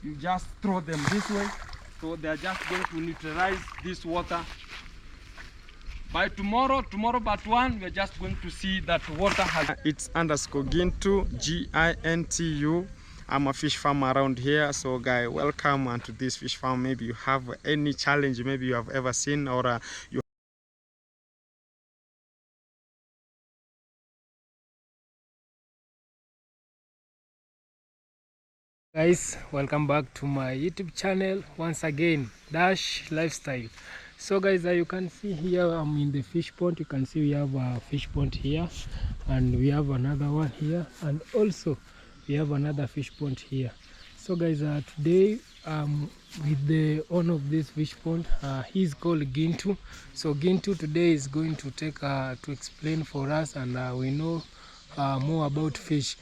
you just throw them this way. So they are just going to neutralize this water. By tomorrow part 1, we're just going to see that water has... It's underscore Gintu, G-I-N-T-U. I'm a fish farmer around here. So guy, welcome onto this fish farm. Maybe you have any challenge maybe you have ever seen, or you... Guys, welcome back to my YouTube channel once again, Dash Lifestyle. So guys, you can see here I'm in the fish pond. You can see we have a fish pond here, and we have another one here, and also we have another fish pond here. So guys, today with the owner of this fish pond, he's called Gintu. So Gintu today is going to take to explain for us, and we know more about fish.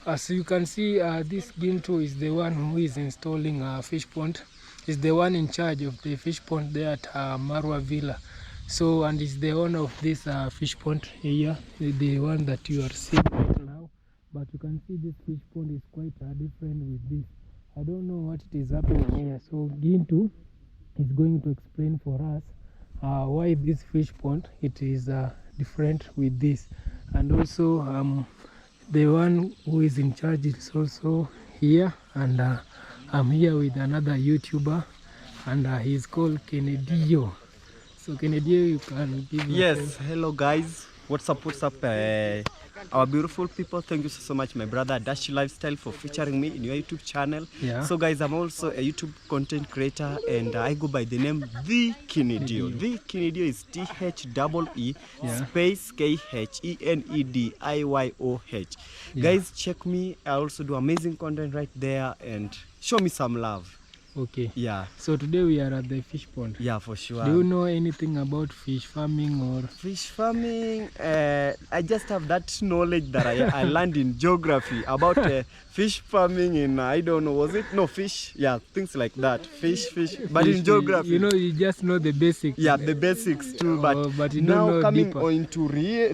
As you can see, this Gintu is the one who is installing a fish pond. He's the one in charge of the fish pond there at Marwa Villa. So, and he's the owner of this fish pond here, the one that you are seeing right now. But you can see this fish pond is quite different with this. I don't know what it is happening here. So Gintu is going to explain for us why this fish pond it is different with this, and also the one who is in charge is also here, and I'm here with another YouTuber, and he's called Kennedio. So Kennedio, you can give Yes, hello guys, what's up, our beautiful people. Thank you so much, my brother Dash Lifestyle, for featuring me in your YouTube channel. So guys, I'm also a YouTube content creator, and I go by the name The Kennedio. The Kennedio is T-H-E-E space K-H-E-N-E-D-I-Y-O-H. Guys, check me. I also do amazing content right there, and show me some love. Okay. Yeah. So today we are at the fish pond. Yeah, for sure. Do you know anything about fish farming or? Fish farming, I just have that knowledge that I learned in geography about fish farming in, I don't know, was it? No, fish. Yeah, things like that. Fish. But in geography. You know, you just know the basics. Yeah, the basics too. But you now don't know coming deeper. into real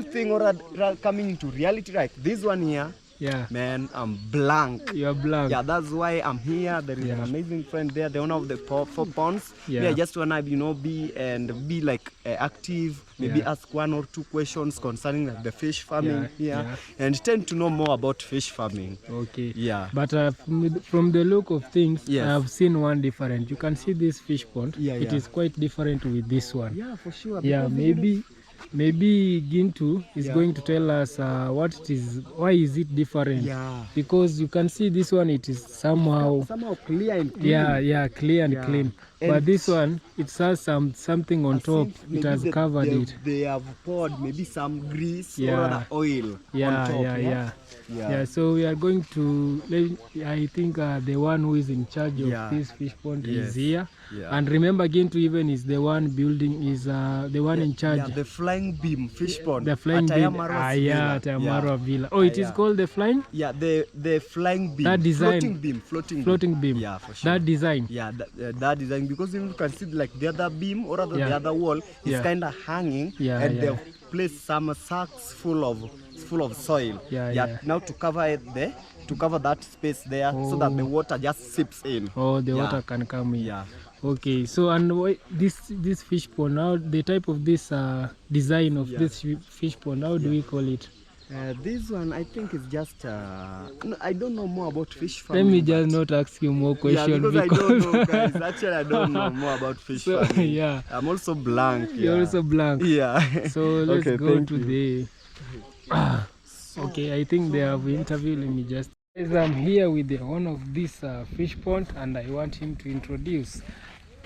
thing, or coming into reality, like this one here. Yeah. Man, I'm blank. You're blank. Yeah, that's why I'm here. There is an amazing friend there, the owner of the 4 ponds. Yeah. I just wanna, be like active. Maybe ask 1 or 2 questions concerning the fish farming here, and tend to know more about fish farming. Okay. Yeah. But from the look of things, I have seen one different. You can see this fish pond. It is quite different with this one. Yeah, for sure. Yeah, maybe Gintu is going to tell us what it is, why is it different? Yeah. Because you can see this one, it is somehow clear and clean. Yeah, clear and clean. But this one, it has something on top. It has covered it. They have poured maybe some grease or other oil on top. Yeah. So we are going to, I think the one who is in charge of this fish pond is here. And remember, Gintu even is the one building, is the one in charge. Yeah, the flying beam fish pond. The flying beam. At Marwa Villa. Oh, it is called the flying? Yeah, the flying beam. That design. Floating beam. Yeah, for sure. That design. Yeah, that design, because you can see like the other beam or the other wall is kind of hanging, and they've placed some sacks full of soil. Now to cover that space there, so that the water just seeps in. Oh, the water can come in. Yeah. Okay, so and this fish pond, now the type of this design of this fish pond, how do we call it? This one, I think, is just I don't know more about fish farming. Let me just not ask you more questions, because I don't know, guys. Actually, I don't know more about fish farming. I'm also blank. You're also blank. Yeah. So let's go to the okay, I think they have interviewed. Let me just, I'm here with the owner of this fish pond, and I want him to introduce.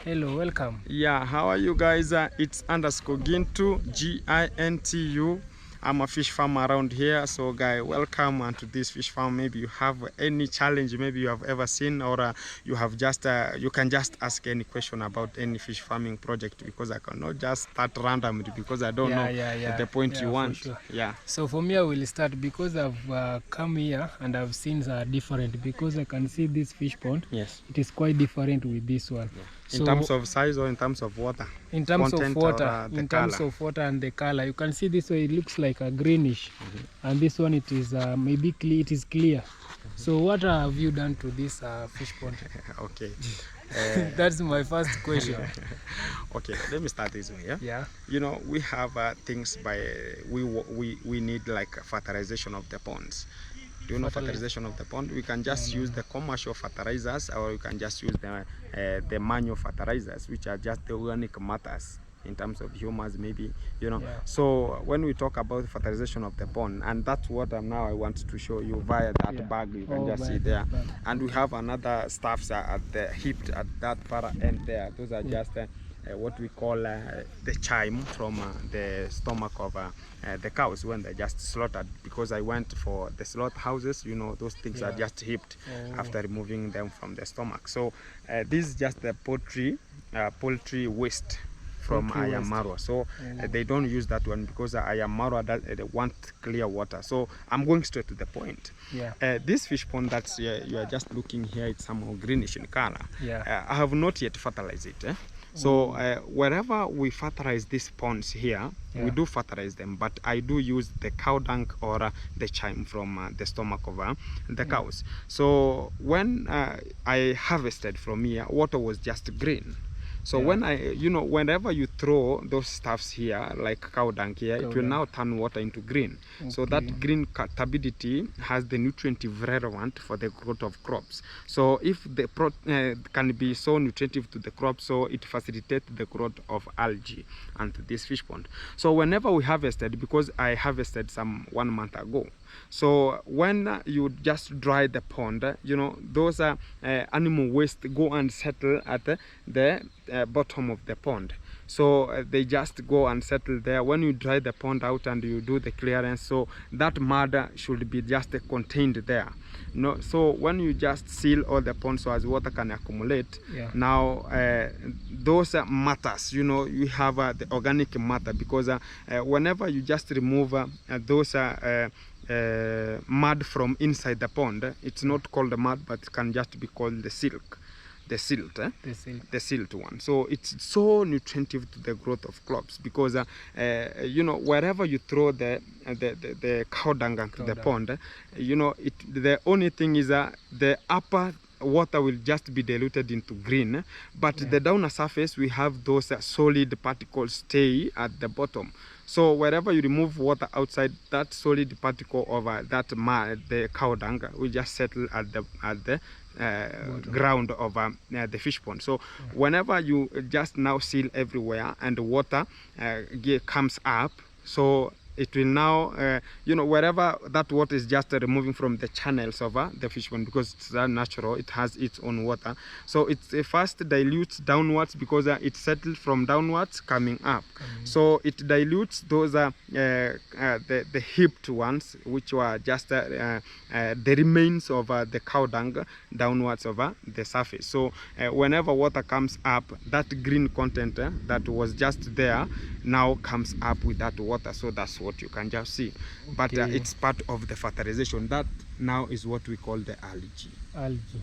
Hello, welcome. Yeah, how are you guys? It's underscore Gintu, G-I-N-T-U. I'm a fish farmer around here. So guy, welcome onto this fish farm. Maybe you have any challenge maybe you have ever seen, or you have just you can just ask any question about any fish farming project, because I cannot just start randomly, because I don't know at the point you want. Sure. Yeah. So for me, I will start, because I've come here and I've seen different, because I can see this fish pond. Yes. It is quite different with this one. In terms of size or in terms of water? In terms Content of water, or, in terms color? of water and the color. You can see this way it looks like a greenish, and this one it is maybe clear. It is clear. So what have you done to this fish pond? Okay. That's my first question. Okay, let me start this way. Yeah. You know, we have things by we need like fertilization of the ponds. Do you know fertilization of the pond? We can just use the commercial fertilizers, or you can just use the manual fertilizers, which are just the organic matters in terms of humus, maybe, you know. So when we talk about fertilization of the pond, and that's what now I want to show you via that bag, you can just see there. And we have another stuffs at the hip at that far end there. Those are just what we call the chime from the stomach of the cows when they're just slaughtered, because I went for the slaughterhouses, you know, those things are just hipped after removing them from the stomach. So this is just the poultry waste from Ayamarwa. So they don't use that one because Ayamarwa they want clear water. So I'm going straight to the point. This fish pond that you are just looking here, it's somehow greenish in color. I have not yet fertilized it. So wherever we fertilize these ponds here, we do fertilize them, but I do use the cow dung or the chime from the stomach of the cows. So when I harvested from here, water was just green. So when whenever you throw those stuffs here, like cow dung here, it will now turn water into green. So that green turbidity has the nutritive relevant for the growth of crops. So if the can be so nutritive to the crop, so it facilitates the growth of algae and this fish pond. So whenever we harvested, because I harvested some 1 month ago, so when you just dry the pond, you know, those animal waste go and settle at the bottom of the pond. So they just go and settle there. When you dry the pond out and you do the clearance, so that mud should be just contained there. No, so when you just seal all the ponds so as water can accumulate, now those matters, you know, you have the organic matter, because whenever you just remove those mud from inside the pond, it's not called mud, but it can just be called the silt, the silt one. So it's so nutritive to the growth of crops, because you know, wherever you throw the cow dung into the pond, you know, the only thing is the upper water will just be diluted into green, but the downer surface we have those solid particles stay at the bottom. So wherever you remove water outside, that solid particle over that mud, the cow dung, will just settle at the ground of the fish pond. So whenever you just now seal everywhere and the water comes up, so it will now, you know, wherever that water is just removing from the channels of the fish pond, because it's natural, it has its own water. So it first dilutes downwards, because it settled from downwards coming up. So it dilutes those the hipped ones, which were just the remains of the cow dung downwards over the surface. So whenever water comes up, that green content that was just there now comes up with that water. So that's what you can just see. But it's part of the fertilization. That now is what we call the algae.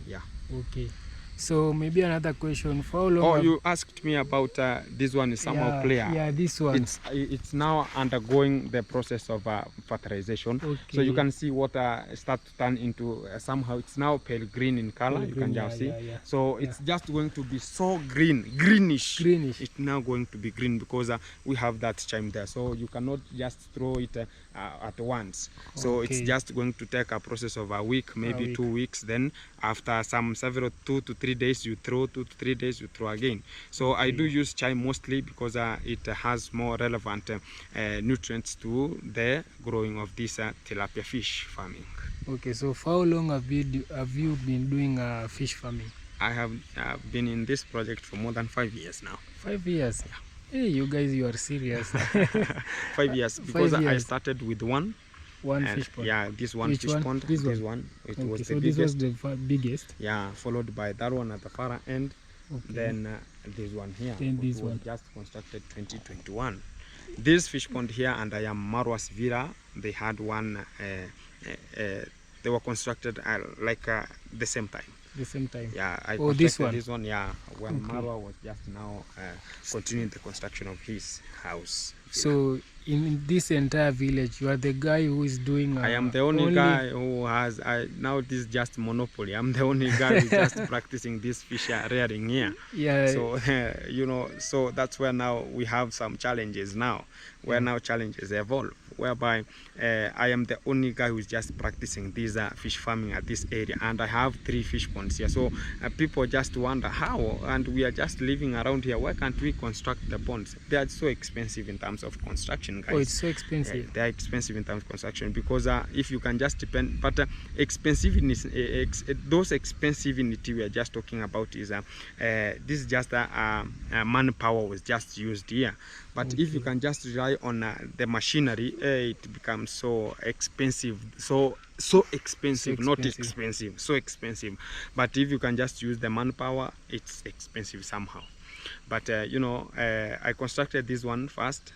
Yeah. Okay. So maybe another question. For how long? You asked me about this one is somehow clear. Yeah, this one. It's now undergoing the process of fertilization. So you can see water start to turn into somehow it's now pale green in color. You can just see. So it's just going to be so greenish. It's now going to be green because we have that chime there. So you cannot just throw it at once. So it's just going to take a process of a week, maybe 2 weeks. Then after several 2 to 3 days, you throw 2 to 3 days, you throw again. So I do use chime mostly because it has more relevant nutrients to the growing of this tilapia fish farming. Okay, so for how long have you been doing fish farming? I have been in this project for more than 5 years now. 5 years? Yeah. Hey, you guys, you are serious. 5 years, because 5 years. I started with one fish pond. Yeah, this one fish pond. This one. It was the biggest. This was the biggest. Yeah, followed by that one at the far end. Then this one here. Then this one. Just constructed 2021. This fish pond here, and I am Marwas Villa. They had one. They were constructed like the same time. the same time. Yeah, I Oh, this constructed one. this one. Yeah, when Okay. Marwa was just now continuing the construction of his house. So in this entire village, you are the guy who is doing. I am the only guy who has. Now this is just monopoly. I'm the only guy who's just practicing this fish rearing here. Yeah. So you know, so that's where now we have some challenges now. Where now challenges evolve, whereby I am the only guy who's just practicing this fish farming at this area, and I have 3 fish ponds here. So people just wonder how, and we are just living around here. Why can't we construct the ponds? They are so expensive in terms of construction, guys. Oh, it's so expensive. They are expensive in terms of construction, because if you can just depend, but expensiveness, those expensiveness we are just talking about is this is just manpower was just used here. But if you can just rely on the machinery, it becomes so expensive, so expensive, not expensive, so expensive. But if you can just use the manpower, it's expensive somehow. But you know, I constructed this one first.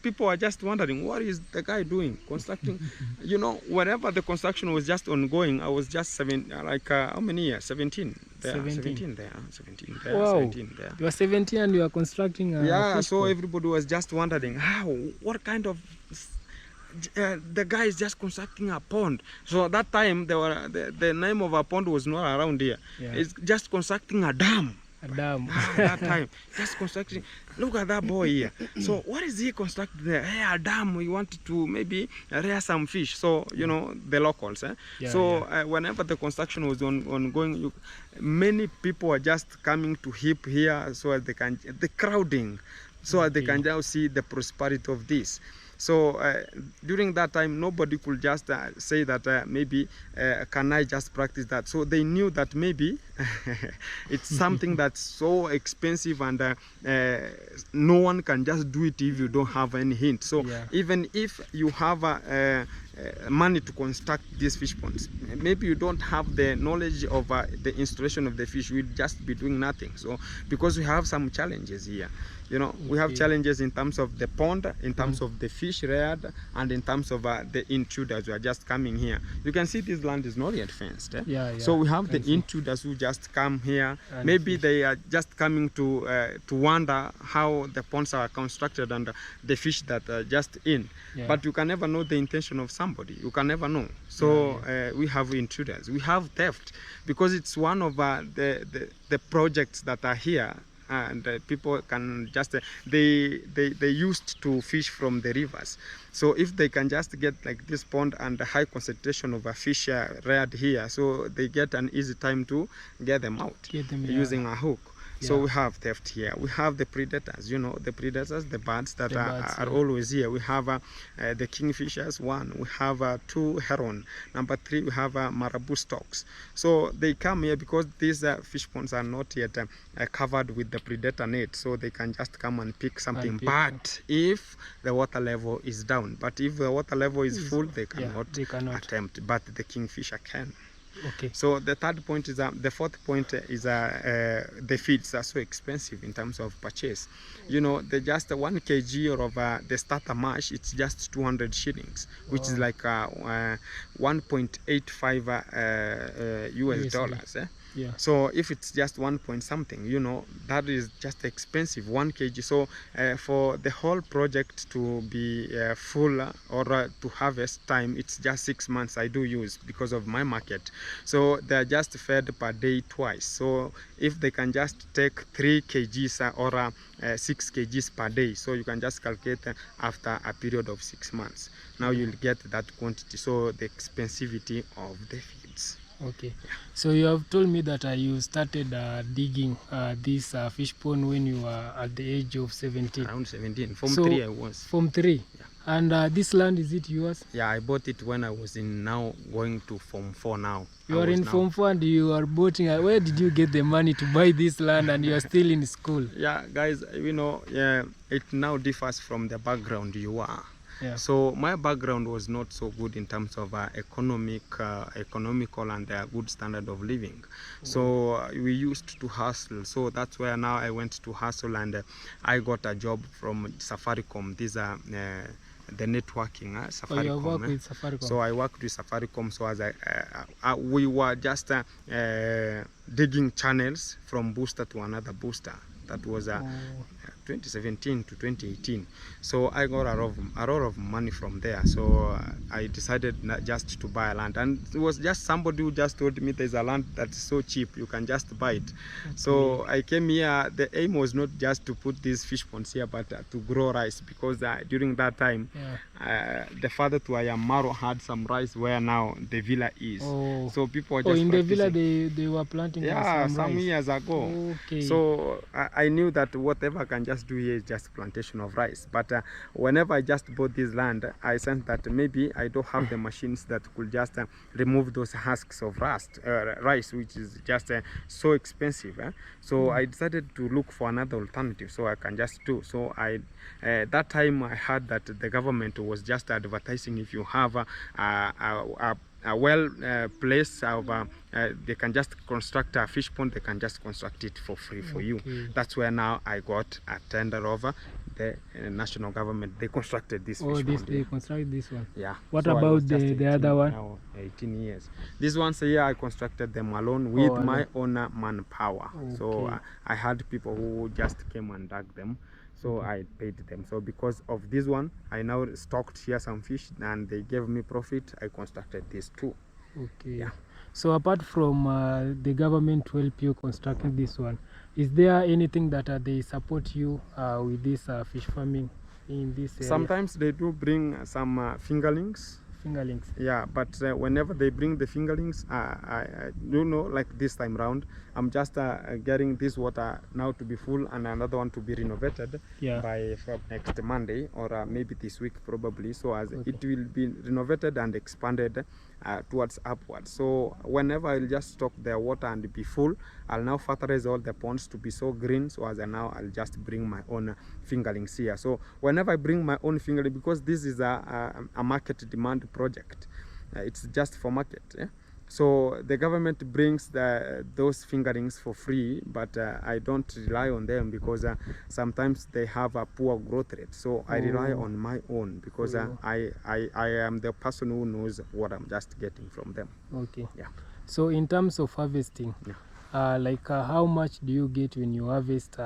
People are just wondering, what is the guy doing constructing? You know, whenever the construction was just ongoing, I was just how many years? 17 there, 17 there, 17 there, wow. 17 there. You are 17 and you are constructing a yeah, fish so pond. Everybody was just wondering, what kind of the guy is just constructing a pond. So at that time the name of a pond was not around here. It's just constructing a dam. A dam. That time, just constructing. Look at that boy here. So what is he constructing there? Hey, a dam. We wanted to maybe rear some fish. So you know the locals. Whenever the construction was ongoing, many people are just coming to heap here, so as they can the crowding, so as they can now see the prosperity of this. So during that time, nobody could just say that maybe can I just practice that. So they knew that maybe it's something that's so expensive, and no one can just do it if you don't have any hint. So even if you have money to construct these fish ponds, maybe you don't have the knowledge of the installation of the fish, you'll just be doing nothing. So because we have some challenges here. You know, we have challenges in terms of the pond, in terms of the fish reared, and in terms of the intruders who are just coming here. You can see this land is not yet fenced. So we have the intruders who just come here. And maybe they are just coming to wonder how the ponds are constructed and the fish that are just in. But you can never know the intention of somebody. You can never know. So we have intruders. We have theft, because it's one of the projects that are here. And people can just they used to fish from the rivers. So if they can just get like this pond and a high concentration of a fish reared here, so they get an easy time to get them out using a hook. So we have theft here. We have the predators, you know, the predators, the birds that are always here. We have the kingfishers, 1. We have 2 heron. Number 3, we have marabou stocks. So they come here because these fish ponds are not yet covered with the predator net. So they can just come and pick something. But if the water level is down, but if the water level is full, they cannot attempt. But the kingfisher can. Okay. So the third point is the fourth point is the feeds are so expensive in terms of purchase. You know, they just 1 kg of the starter mash, it's just 200 shillings, which is like 1.85 US dollars. So if it's just 1 point something, you know, that is just expensive, 1 kg. So for the whole project to be full or to harvest time, it's just 6 months I do use because of my market. So they're just fed per day twice. So if they can just take 3 kgs or 6 kgs per day, so you can just calculate after a period of 6 months. Now you'll get that quantity. So the expensivity of the feeds. Okay, so you have told me that you started digging this fish pond when you were at the age of 17. Around 17, Form 3 I was. Form 3? Yeah. And this land, is it yours? Yeah, I bought it when I was now going to Form 4 now. You are in Form 4 and you are boating. Where did you get the money to buy this land and you are still in school? Yeah, guys, you know, it now differs from the background you are. So my background was not so good in terms of economical and good standard of living. So we used to hustle. So that's where now I went to hustle, and I got a job from Safaricom. These are the networking, Oh, you Safaricom. work with Safaricom. So I worked with Safaricom. So as we were just digging channels from booster to another booster. That was 2017 to 2018. So I got a lot of money from there. So I decided not just to buy a land, and it was just somebody who just told me there's a land that's so cheap you can just buy it. Okay. So I came here. The aim was not just to put these fish ponds here, but to grow rice, because during that time the father to Ayamaro had some rice where now the villa is. Oh. So people were just in the villa they were planting some rice. Years ago. Okay. So I knew that whatever I can just do here is just plantation of rice. But whenever I just bought this land, I sensed that maybe I don't have the machines that could just remove those husks of rice, which is just so expensive. So I decided to look for another alternative so I can just do. So that time I heard that the government was just advertising, if you have a well place of they can just construct a fish pond, they can just construct it for free for you. That's where now I got a tender over the national government. They constructed this fish pond. They constructed this one. Yeah. What so about the other one? Now 18 years. These ones here I constructed them alone with my own manpower. So I had people who just came and dug them. So I paid them. So because of this one, I now stocked here some fish and they gave me profit. I constructed this too. Okay. Yeah. So apart from the government to help you constructing this one, is there anything that they support you with this fish farming in this area? Sometimes they do bring some fingerlings. Fingerlings. Yeah, but whenever they bring the fingerlings, I you know, like this time round, I'm just getting this water now to be full and another one to be renovated by from next Monday or maybe this week probably. So as it will be renovated and expanded towards upwards. So whenever I'll just stock their water and be full, I'll now fertilize all the ponds to be so green. So as now I'll just bring my own fingerlings here. So whenever I bring my own fingerling, because this is a market demand project, it's just for market. So the government brings those fingerlings for free, but I don't rely on them because sometimes they have a poor growth rate. So I rely on my own because I am the person who knows what I'm just getting from them. Okay. Yeah. So in terms of harvesting, how much do you get when you harvest?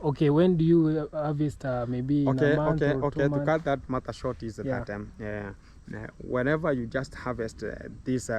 Okay, when do you harvest? Maybe in a month or 2 months? To cut that matter short is that whenever you just harvest these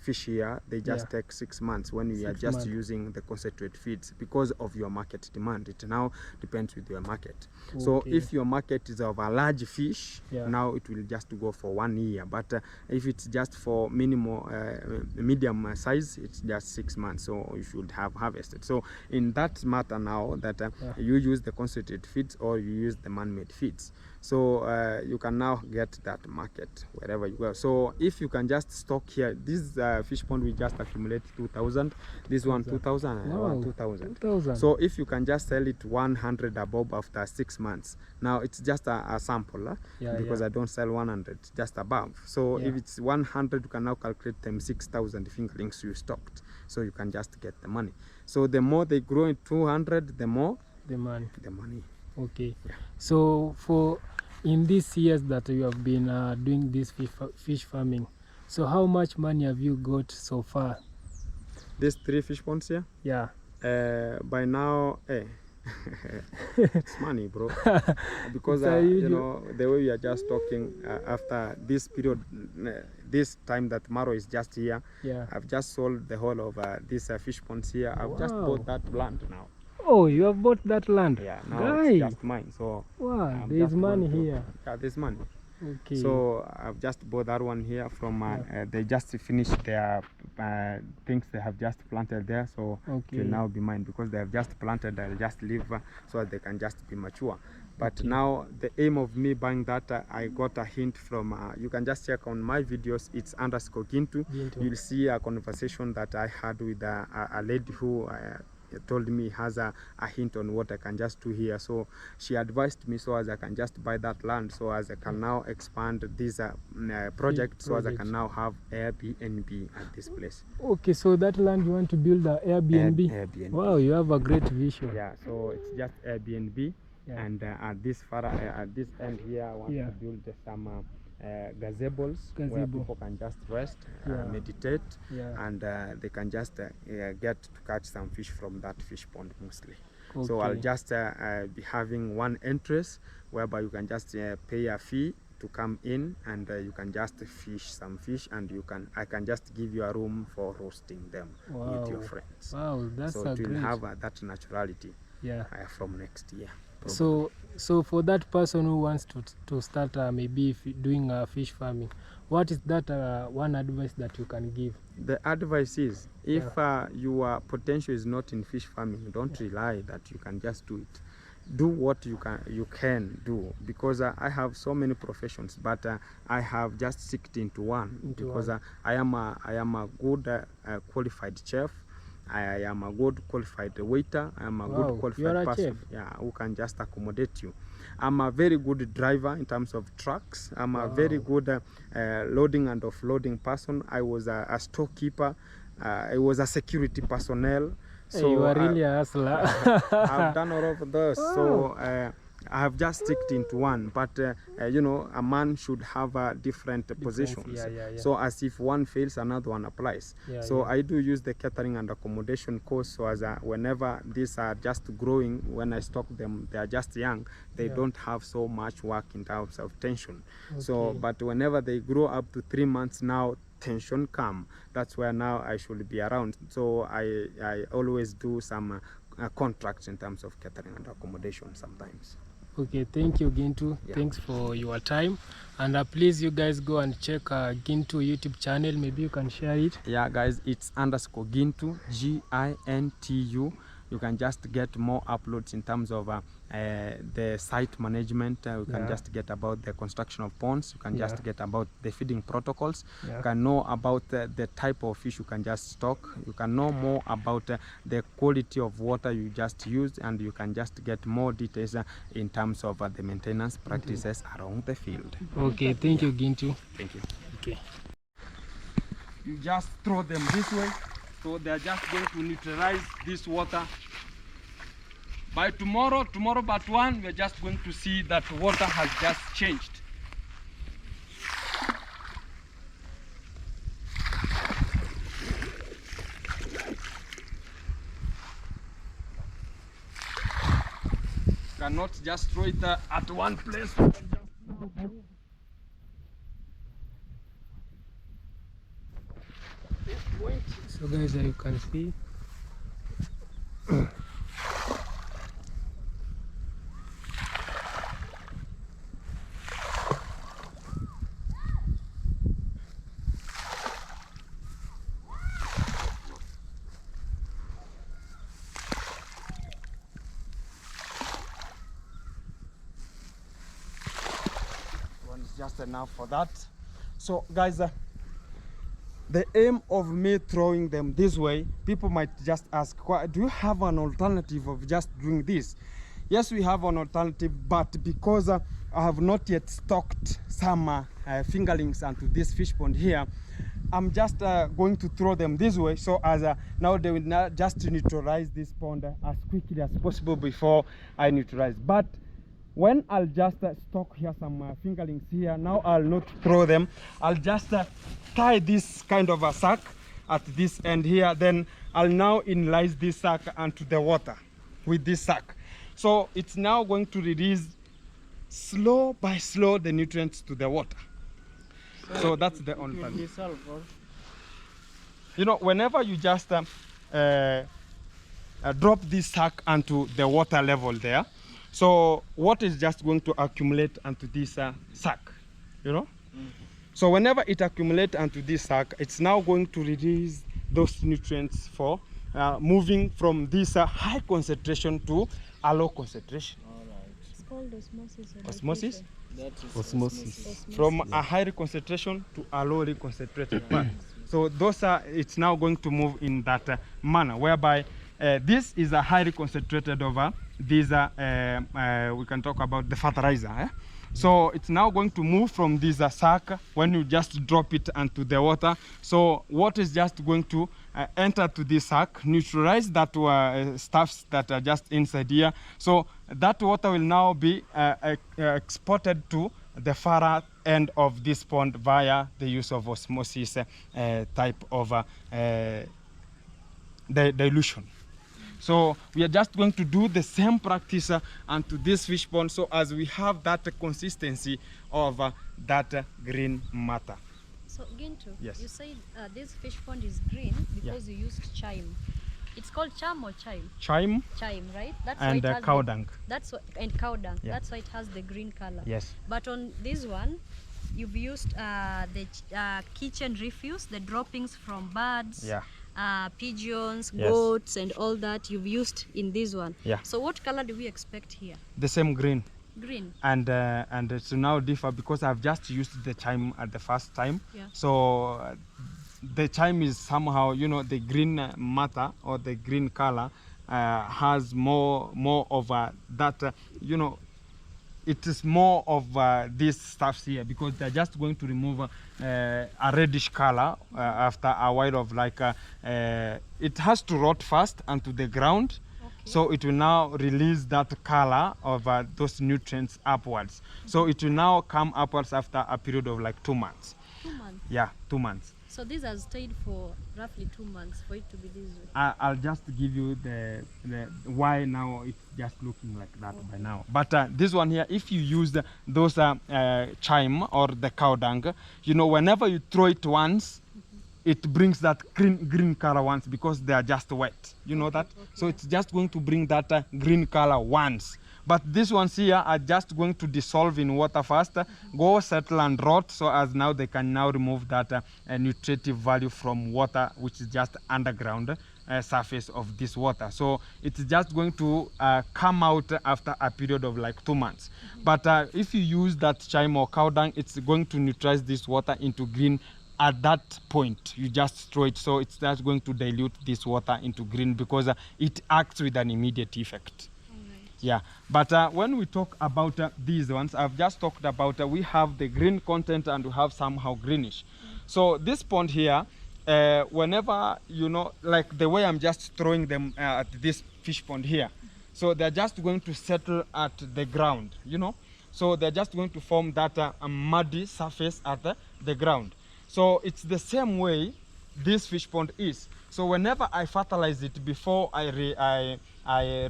fish here, they just take 6 months when you are just using the concentrate feeds because of your market demand. It now depends with your market. So if your market is of a large fish, now it will just go for 1 year. But if it's just for medium size, it's just 6 months. So you should have harvested. So in that matter now that you use the concentrate feeds or you use the man-made feeds. So you can now get that market wherever you go. So if you can just stock here, this fish pond we just accumulate 2,000, this one 2,000, and one 2,000. So if you can just sell it 100 above after 6 months, now it's just a sample because I don't sell 100, just above. So if it's 100, you can now calculate them 6,000 fingerlings you stocked. So you can just get the money. So the more they grow in 200, the more the money. Okay. So in these years that you have been doing this fish farming, so how much money have you got so far? These 3 fish ponds here? Yeah. By now, it's money, bro. Because you know, the way we are just talking after this period, this time that Maro is just here, I've just sold the whole of these fish ponds here. I've just bought that land now. Oh, you have bought that land? Yeah, now it's just mine. So wow, there's money here. Yeah, there's money. Okay. So I've just bought that one here from they just finished their things they have just planted there. So it will now be mine because they have just planted. I'll just leave so that they can just be mature. But now the aim of me buying that, I got a hint from, you can just check on my videos, it's _Gintu. You'll see a conversation that I had with a lady who told me has a hint on what I can just do here. So she advised me so as I can just buy that land so as I can now expand this project so as I can now have Airbnb at this place. Okay, so that land you want to build an Airbnb? Airbnb. Wow, you have a great vision. Yeah, so it's just Airbnb. And at this end here, I want to build some gazebos where people can just rest, meditate, and they can just get to catch some fish from that fish pond mostly. So I'll just be having one entrance whereby you can just pay a fee to come in, and you can just fish some fish, and I can just give you a room for roasting them with your friends. Wow, that's so great. To have that naturality from next year. Probably. So for that person who wants to start maybe doing fish farming, what is that one advice that you can give? The advice is, if your potential is not in fish farming, don't rely that you can just do it. Do what you can do, because I have so many professions, but I have just sticked into one, because I am a good qualified chef. I am a good qualified waiter. I am a good qualified person who can just accommodate you. I'm a very good driver in terms of trucks. I'm a very good loading and offloading person. I was a storekeeper. I was a security personnel. So you are really a hustler. I've done all of those. So I have just sticked into one, but you know, a man should have different positions. So as if one fails, another one applies. So I do use the catering and accommodation course. So as whenever these are just growing, when I stock them, they are just young. They don't have so much work in terms of tension. So, but whenever they grow up to 3 months now, tension come. That's where now I should be around. So I always do some contracts in terms of catering and accommodation sometimes. Okay, thank you, Gintu. Thanks for your time. And please, you guys go and check Gintu YouTube channel. Maybe you can share it. Yeah, guys, it's _Gintu, Gintu. You can just get more uploads in terms of the site management. You can just get about the construction of ponds. You can just get about the feeding protocols. You can know about the type of fish you can just stock. You can know more about the quality of water you just used, and you can just get more details in terms of the maintenance practices around the field. Okay, thank you, Gintu. Thank you. Okay. You just throw them this way. So they are just going to neutralize this water. By tomorrow but 1, we're just going to see that water has just changed. You cannot just throw it at one place. So guys, you can see one is just enough for that. So guys, the aim of me throwing them this way, people might just ask, do you have an alternative of just doing this? Yes, we have an alternative, but because I have not yet stocked some fingerlings onto this fish pond here, I'm just going to throw them this way, so as now they will not just neutralize this pond as quickly as possible before I neutralize. But when I'll just stock here some fingerlings here, now I'll not throw them. I'll just tie this kind of a sack at this end here. Then I'll now inlise this sack onto the water with this sack. So it's now going to release slow by slow the nutrients to the water. So that's the only thing. You know, whenever you just drop this sack onto the water level there, so water is just going to accumulate onto this sack, you know. So whenever it accumulates onto this sack, it's now going to release those nutrients for moving from this high concentration to a low concentration. It's called osmosis. Osmosis? Osmosis. From a higher concentration to a lower concentrated part. So those are, it's now going to move in that manner, whereby this is a highly concentrated over these we can talk about the fertilizer. So it's now going to move from this sack when you just drop it into the water. So water is just going to enter to this sack, neutralize that stuffs that are just inside here. So that water will now be exported to the far end of this pond via the use of osmosis type of dilution. So we are just going to do the same practice onto this fish pond, so as we have that consistency of that green matter. So, Ginto, Yes. you said this fish pond is green because you used chime. It's called cham or chime? Chime Chime, right? That's and why it has cow the, dung. That's what, and cow dung. Yeah. That's why it has the green color. Yes. But on this one, you've used the kitchen refuse, the droppings from birds. Yeah. Pigeons, Yes. goats, and all that you've used in this one. Yeah. So what color do we expect here? The same green. Green. And it's now differ because I've just used the chime at the first time. Yeah. So the chime is somehow, you know, the green matter or the green color has more of that, you know, it is more of these stuffs here, because they're just going to remove a reddish color after a while of like it has to rot first onto the ground. Okay. So it will now release that color of those nutrients upwards. So it will now come upwards after a period of like 2 months. 2 months. Yeah, 2 months. So this has stayed for roughly 2 months for it to be this way. I'll just give you the why now it's just looking like that by now. But this one here, if you use those chime or the cow dung, you know, whenever you throw it once, it brings that green color once, because they are just wet. You know that? Okay. So it's just going to bring that green color once. But these ones here are just going to dissolve in water first, go settle and rot, so as now they can now remove that nutritive value from water, which is just underground surface of this water. So it's just going to come out after a period of like 2 months. But if you use that chime or cow dung, it's going to neutralize this water into green. At that point, you just throw it, so it's just going to dilute this water into green, because it acts with an immediate effect. Yeah, but when we talk about these ones, I've just talked about we have the green content and we have somehow greenish. So this pond here, whenever, you know, like the way I'm just throwing them at this fish pond here, so they're just going to settle at the ground, you know. So they're just going to form that muddy surface at the ground. So it's the same way this fish pond is. So whenever I fertilize it before I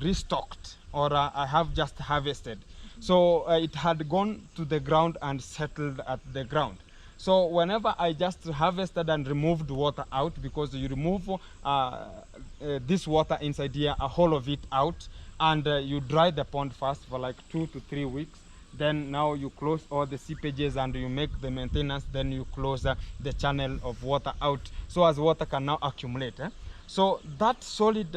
restocked, or I have just harvested, so it had gone to the ground and settled at the ground. So whenever I just harvested and removed water out, because you remove this water inside here, a whole of it out, and you dry the pond first for like 2 to 3 weeks. Then now you close all the seepages and you make the maintenance. Then you close the channel of water out, so as water can now accumulate. So that solid,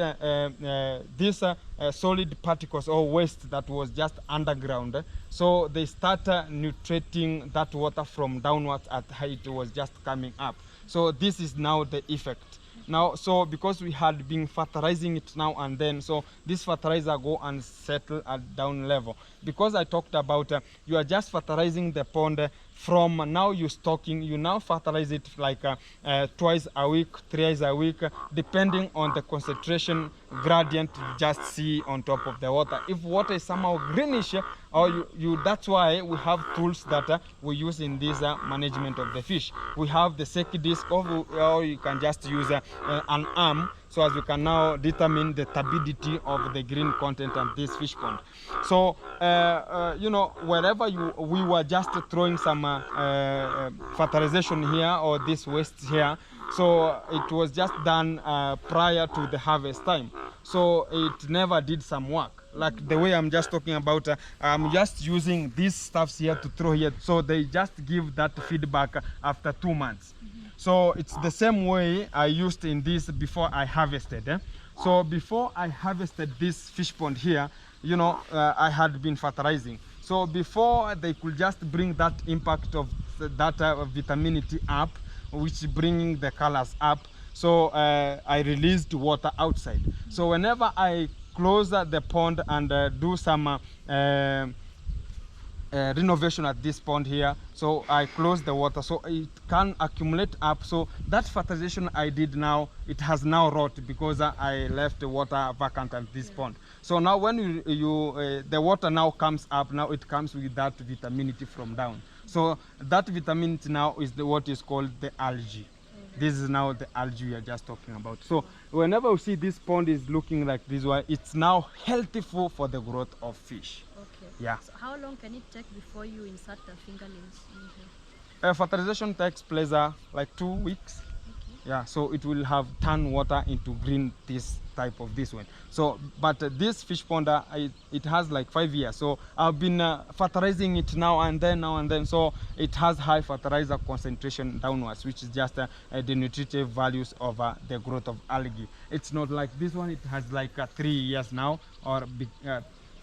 solid particles or waste that was just underground, so they start nutriting that water from downwards at height was just coming up. So this is now the effect. Now, so because we had been fertilizing it now and then, so this fertilizer go and settle at down level. Because I talked about you are just fertilizing the pond from now you stocking, you now fertilize it like twice a week, thrice a week, depending on the concentration gradient you just see on top of the water. If water is somehow greenish, or that's why we have tools that we use in this management of the fish. We have the seki disc, or you can just use an arm, so as we can now determine the turbidity of the green content of this fish pond. So you know, wherever we were just throwing some fertilization here or this waste here, so it was just done prior to the harvest time, so it never did some work. Like the way I'm just talking about, I'm just using these stuffs here to throw here, so they just give that feedback after 2 months. So it's the same way I used in this before I harvested. So before I harvested this fish pond here, you know, I had been fertilizing. So before they could just bring that impact of that vitaminity up, which bringing the colors up, so I released water outside. So whenever I close the pond and do some renovation at this pond here, so I closed the water so it can accumulate up. So that fertilization I did now, it has now rot because I left the water vacant at this pond. So now when the water now comes up, now it comes with that vitaminity from down. So that vitaminity now is what is called the algae. This is now the algae we are just talking about. So whenever you see this pond is looking like this way, it's now healthy for the growth of fish. Okay. Yeah. So how long can it take before you insert the fingerlings in here? Fertilization takes place like 2 weeks. Okay. Yeah, so it will have turn water into green, this type of this one. So but this fish pond it has like 5 years, so I've been fertilizing it now and then, so it has high fertilizer concentration downwards, which is just the nutritive values of the growth of algae. It's not like this one, it has like 3 years now, or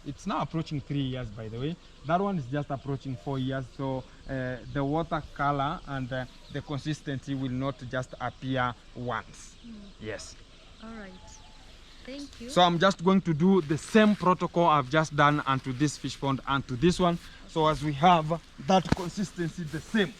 it's now approaching 3 years, by the way. That one is just approaching 4 years, so the water color and the consistency will not just appear once. Yes. All right. Thank you. So I'm just going to do the same protocol I've just done onto this fish pond and to this one, so as we have that consistency the same.